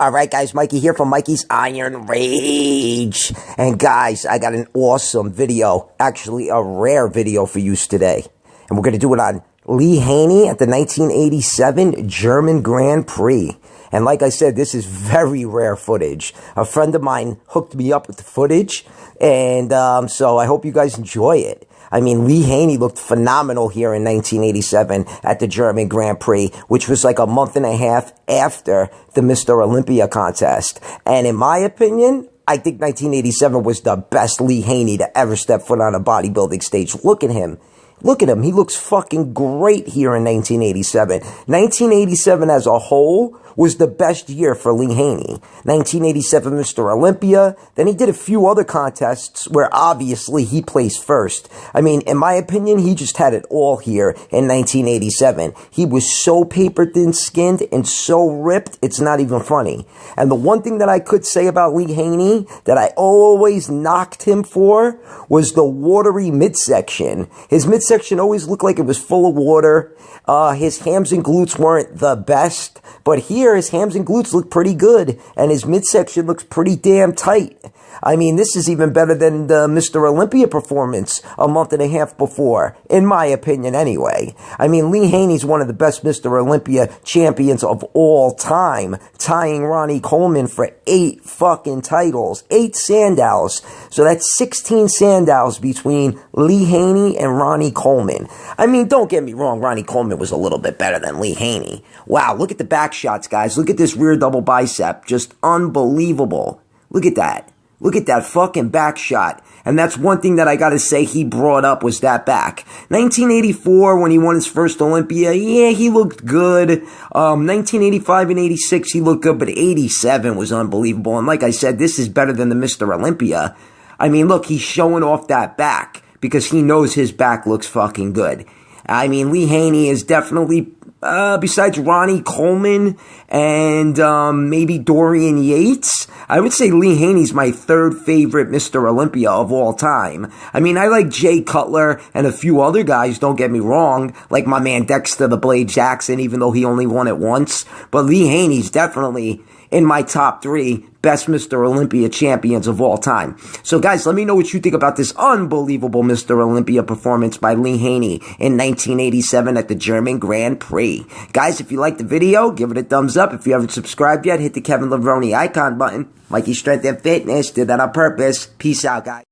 All right, guys, Mikey here from Mikey's Iron Rage. And guys, I got an awesome video, actually a rare video for you today. And we're going to do it on Lee Haney at the 1987 German Grand Prix. And like I said, this is very rare footage. A friend of mine hooked me up with the footage, and so I hope you guys enjoy it. I mean, Lee Haney looked phenomenal here in 1987 at the German Grand Prix, which was like a month and a half after the Mr. Olympia contest. And in my opinion, I think 1987 was the best Lee Haney to ever step foot on a bodybuilding stage. Look at him. Look at him. He looks fucking great here in 1987. 1987 as a whole was the best year for Lee Haney. 1987 Mr. Olympia. Then he did a few other contests where obviously he placed first. I mean, in my opinion, he just had it all here in 1987. He was so paper thin skinned and so ripped, it's not even funny. And the one thing that I could say about Lee Haney that I always knocked him for was the watery midsection. His midsection always looked like it was full of water. His hams and glutes weren't the best, but here his hams and glutes look pretty good, and his midsection looks pretty damn tight. I mean, this is even better than the Mr. Olympia performance a month and a half before, in my opinion anyway. I mean, Lee Haney's one of the best Mr. Olympia champions of all time, tying Ronnie Coleman for 8 fucking titles, 8 Sandows. So that's 16 Sandows between Lee Haney and Ronnie Coleman. I mean, don't get me wrong, Ronnie Coleman was a little bit better than Lee Haney. Wow, look at the back shots, guys. Look at this rear double bicep. Just unbelievable. Look at that. Look at that fucking back shot. And that's one thing that I gotta say he brought up was that back. 1984, when he won his first Olympia, yeah, he looked good. 1985 and 86, he looked good, but 87 was unbelievable. And like I said, this is better than the Mr. Olympia. I mean, look, he's showing off that back because he knows his back looks fucking good. I mean, Lee Haney is definitely, besides Ronnie Coleman and maybe Dorian Yates, I would say Lee Haney's my third favorite Mr. Olympia of all time. I mean, I like Jay Cutler and a few other guys, don't get me wrong, like my man Dexter the Blade Jackson, even though he only won it once. But Lee Haney's definitely in my top 3 best Mr. Olympia champions of all time. So guys, let me know what you think about this unbelievable Mr. Olympia performance by Lee Haney in 1987 at the German Grand Prix. Guys, if you liked the video, give it a thumbs up. If you haven't subscribed yet, hit the Kevin Levrone icon button. Mikey Strength and Fitness did that on purpose. Peace out, guys.